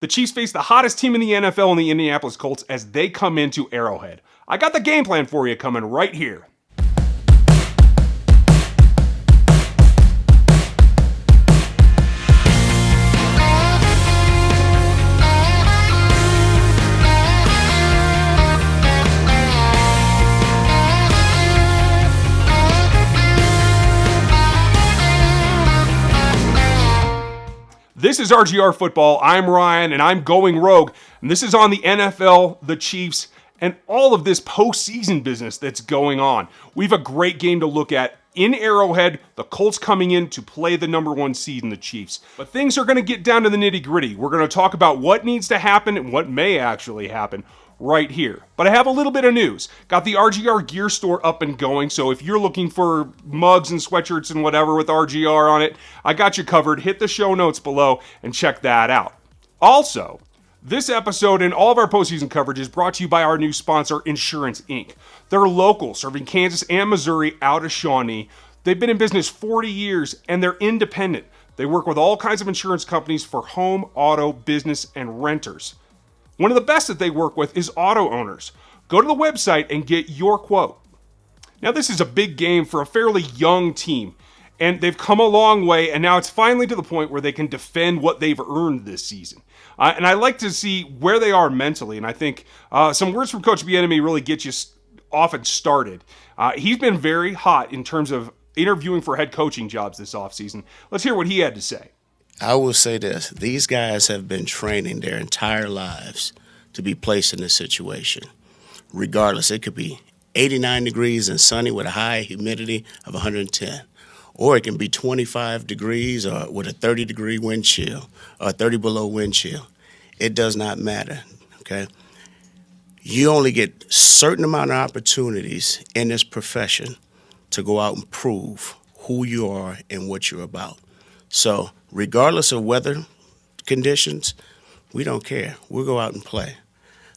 The Chiefs face the hottest team in the NFL in the Indianapolis Colts as they come into Arrowhead. I got the game plan for you coming right here. This is RGR Football. I'm Ryan, and I'm going rogue. And this is on the NFL, the Chiefs, and all of this postseason business that's going on. We have a great game to look at in Arrowhead. The Colts coming in to play the number one seed in the Chiefs. But things are going to get down to the nitty-gritty. We're going to talk about what needs to happen and what may actually happen right here. But I have a little bit of news. Got the RGR gear store up and going, so if you're looking for mugs and sweatshirts and whatever with RGR on it, I got you covered. Hit the show notes below and check that out. Also, this episode and all of our postseason coverage is brought to you by our new sponsor, Insurance Inc. They're local, serving Kansas and Missouri out of Shawnee. They've been in business 40 years, and they're independent. They work with all kinds of insurance companies for home, auto, business, and renters. One of the best that they work with is auto owners. Go to the website and get your quote. Now, this is a big game for a fairly young team, and they've come a long way, and now it's finally to the point where they can defend what they've earned this season. And I like to see where they are mentally, and I think some words from Coach Bieniemy really get you off and started. He's been very hot in terms of interviewing for head coaching jobs this offseason. Let's hear what he had to say. I will say this. These guys have been training their entire lives to be placed in this situation. Regardless, it could be 89 degrees and sunny with a high humidity of 110. Or it can be 25 degrees or with a 30-degree wind chill or 30 below wind chill. It does not matter, okay? You only get a certain amount of opportunities in this profession to go out and prove who you are and what you're about. So regardless of weather conditions, we don't care. We'll go out and play.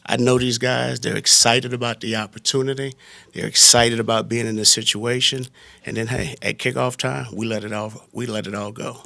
I know these guys, they're excited about the opportunity. They're excited about being in this situation. And then, hey, at kickoff time, we let it all go.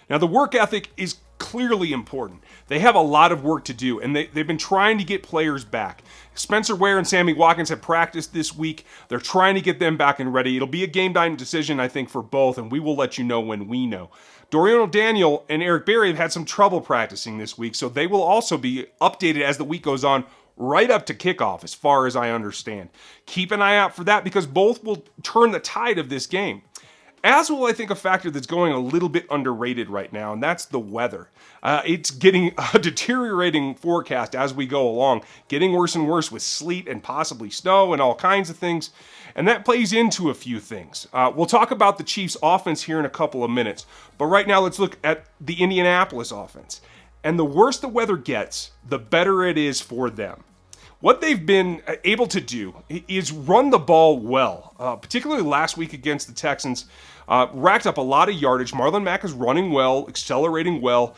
Now, the work ethic is clearly important. They have a lot of work to do, and they've been trying to get players back. Spencer Ware and Sammy Watkins have practiced this week. They're trying to get them back and ready. It'll be a game-time decision, I think, for both, and we will let you know when we know. Dorian O'Daniel and Eric Berry have had some trouble practicing this week, so they will also be updated as the week goes on right up to kickoff, as far as I understand. Keep an eye out for that because both will turn the tide of this game. As will, I think, a factor that's going a little bit underrated right now, and that's the weather. It's getting a deteriorating forecast as we go along, getting worse and worse with sleet and possibly snow and all kinds of things, and that plays into a few things. We'll talk about the Chiefs' offense here in a couple of minutes, but right now let's look at the Indianapolis offense. And the worse the weather gets, the better it is for them. What they've been able to do is run the ball well, particularly last week against the Texans. Racked up a lot of yardage. Marlon Mack is running well, accelerating well.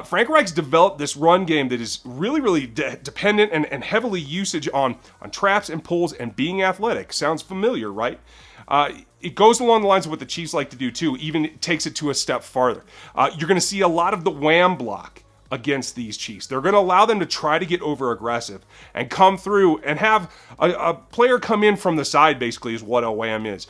Frank Reich's developed this run game that is really dependent and heavily usage on traps and pulls and being athletic. Sounds familiar, right? It goes along the lines of what the Chiefs like to do too, even it takes it to a step farther. You're going to see a lot of the wham block against these Chiefs. They're going to allow them to try to get over aggressive and come through and have a player come in from the side, basically, is what a wham is.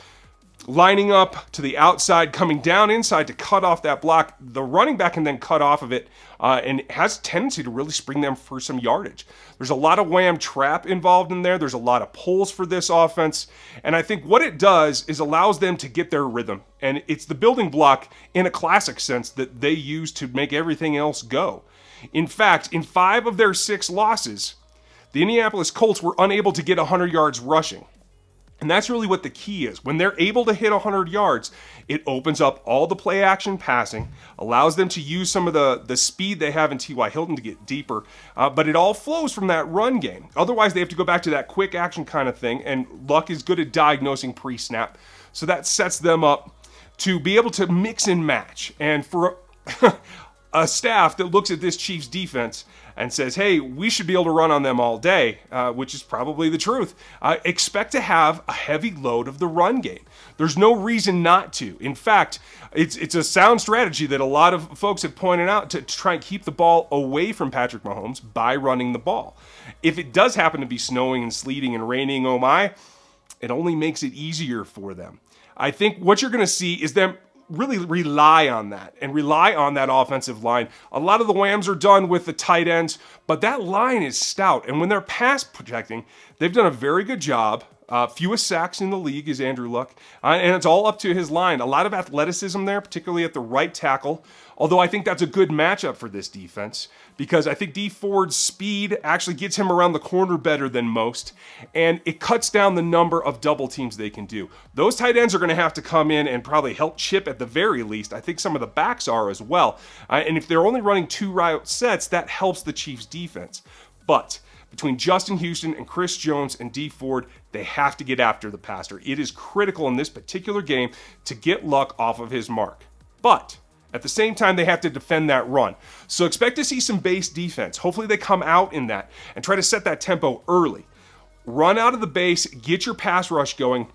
Lining up to the outside, coming down inside to cut off that block. The running back can then cut off of it and has a tendency to really spring them for some yardage. There's a lot of wham trap involved in there. There's a lot of pulls for this offense. And I think what it does is allows them to get their rhythm. And it's the building block in a classic sense that they use to make everything else go. In fact, in 5 of their 6 losses, the Indianapolis Colts were unable to get 100 yards rushing. And that's really what the key is. When they're able to hit 100 yards, it opens up all the play action passing, allows them to use some of the speed they have in T.Y. Hilton to get deeper, but it all flows from that run game. Otherwise, they have to go back to that quick action kind of thing, and Luck is good at diagnosing pre-snap. So that sets them up to be able to mix and match. And for a staff that looks at this Chiefs defense and says, hey, we should be able to run on them all day, which is probably the truth. Expect to have a heavy load of the run game. There's no reason not to. In fact, it's a sound strategy that a lot of folks have pointed out to try and keep the ball away from Patrick Mahomes by running the ball. If it does happen to be snowing and sleeting and raining, oh my, it only makes it easier for them. I think what you're going to see is them really rely on that and rely on that offensive line. A lot of the whams are done with the tight ends, but that line is stout. And when they're pass protecting, they've done a very good job. Fewest sacks in the league is Andrew Luck, and it's all up to his line. A lot of athleticism there, particularly at the right tackle, although I think that's a good matchup for this defense because I think Dee Ford's speed actually gets him around the corner better than most, and it cuts down the number of double teams they can do. Those tight ends are going to have to come in and probably help chip at the very least. I think some of the backs are as well, and if they're only running 2 route sets, that helps the Chiefs' defense. But between Justin Houston and Chris Jones and Dee Ford, they have to get after the passer. It is critical in this particular game to get Luck off of his mark. But at the same time, they have to defend that run. So expect to see some base defense. Hopefully they come out in that and try to set that tempo early. Run out of the base, get your pass rush going,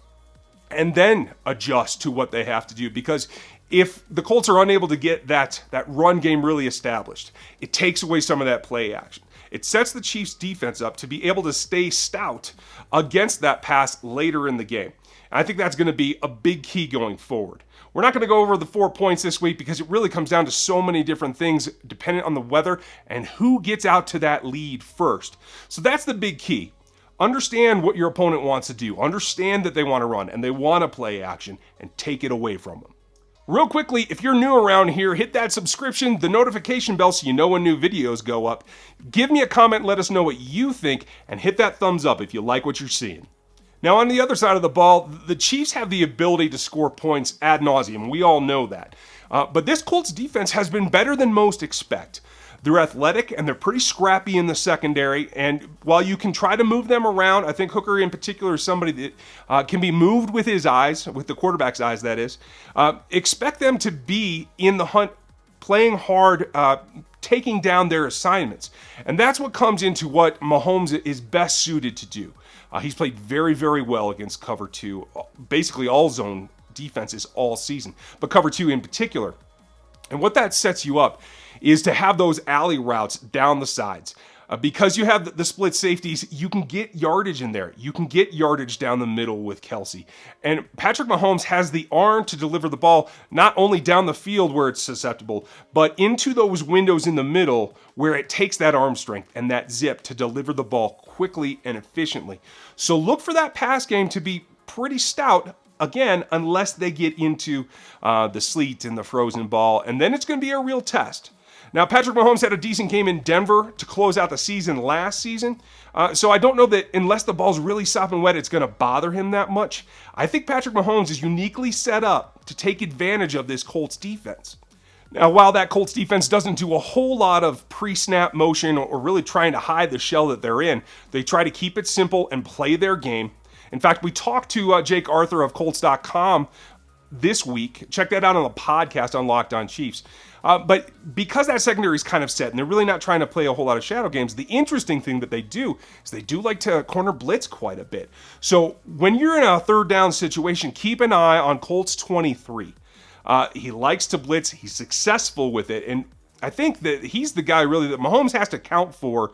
and then adjust to what they have to do. Because if the Colts are unable to get that run game really established, it takes away some of that play action. It sets the Chiefs' defense up to be able to stay stout against that pass later in the game. And I think that's going to be a big key going forward. We're not going to go over the 4 points this week because it really comes down to so many different things dependent on the weather and who gets out to that lead first. So that's the big key. Understand what your opponent wants to do. Understand that they want to run and they want to play action and take it away from them. Real quickly, if you're new around here, hit that subscription, the notification bell so you know when new videos go up. Give me a comment, let us know what you think, and hit that thumbs up if you like what you're seeing. Now, on the other side of the ball, the Chiefs have the ability to score points ad nauseum. We all know that. But this Colts defense has been better than most expect. They're athletic and they're pretty scrappy in the secondary. And while you can try to move them around, I think Hooker in particular is somebody that can be moved with his eyes, with the quarterback's eyes, that is. Expect them to be in the hunt, playing hard, taking down their assignments. And that's what comes into what Mahomes is best suited to do. He's played very, very well against Cover-2, basically all zone defenses all season, but Cover-2 in particular. And what that sets you up is to have those alley routes down the sides. Because you have the split safeties, you can get yardage in there. You can get yardage down the middle with Kelce. And Patrick Mahomes has the arm to deliver the ball not only down the field where it's susceptible, but into those windows in the middle where it takes that arm strength and that zip to deliver the ball quickly and efficiently. So look for that pass game to be pretty stout, again, unless they get into the sleet and the frozen ball. And then it's going to be a real test. Now, Patrick Mahomes had a decent game in Denver to close out the season last season. So I don't know that unless the ball's really sopping wet, it's going to bother him that much. I think Patrick Mahomes is uniquely set up to take advantage of this Colts defense. Now, while that Colts defense doesn't do a whole lot of pre-snap motion or really trying to hide the shell that they're in, they try to keep it simple and play their game. In fact, we talked to Jake Arthur of Colts.com this week. Check that out on the podcast on Locked On Chiefs. But because that secondary is kind of set and they're really not trying to play a whole lot of shadow games, the interesting thing that they do is they do like to corner blitz quite a bit. So when you're in a third down situation, keep an eye on Colts 23. He likes to blitz. He's successful with it. And I think that he's the guy really that Mahomes has to count for,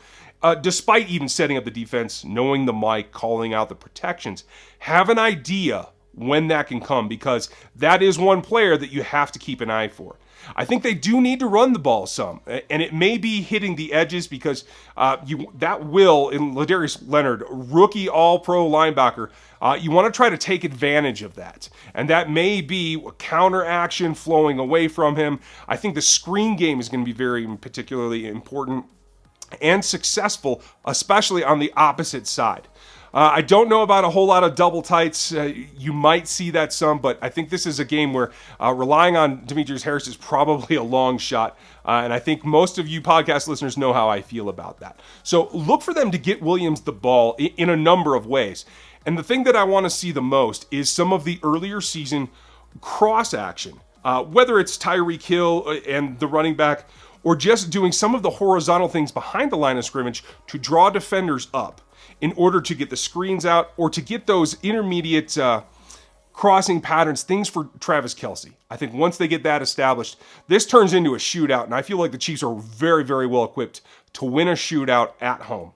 despite even setting up the defense, knowing the mic, calling out the protections. Have an idea when that can come, because that is one player that you have to keep an eye for. I think they do need to run the ball some, and it may be hitting the edges because that will, in Ladarius Leonard, rookie all-pro linebacker, you want to try to take advantage of that. And that may be counter action flowing away from him. I think the screen game is going to be very particularly important and successful, especially on the opposite side. I don't know about a whole lot of double tights. You might see that some, but I think this is a game where relying on Demetrius Harris is probably a long shot. And I think most of you podcast listeners know how I feel about that. So look for them to get Williams the ball in a number of ways. And the thing that I want to see the most is some of the earlier season cross action. Whether it's Tyreek Hill and the running back, or just doing some of the horizontal things behind the line of scrimmage to draw defenders up in order to get the screens out or to get those intermediate crossing patterns, things for Travis Kelce. I think once they get that established, this turns into a shootout, and I feel like the Chiefs are very, very well equipped to win a shootout at home.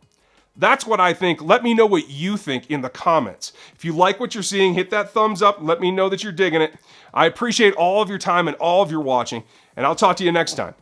That's what I think. Let me know what you think in the comments. If you like what you're seeing, hit that thumbs up. Let me know that you're digging it. I appreciate all of your time and all of your watching, and I'll talk to you next time.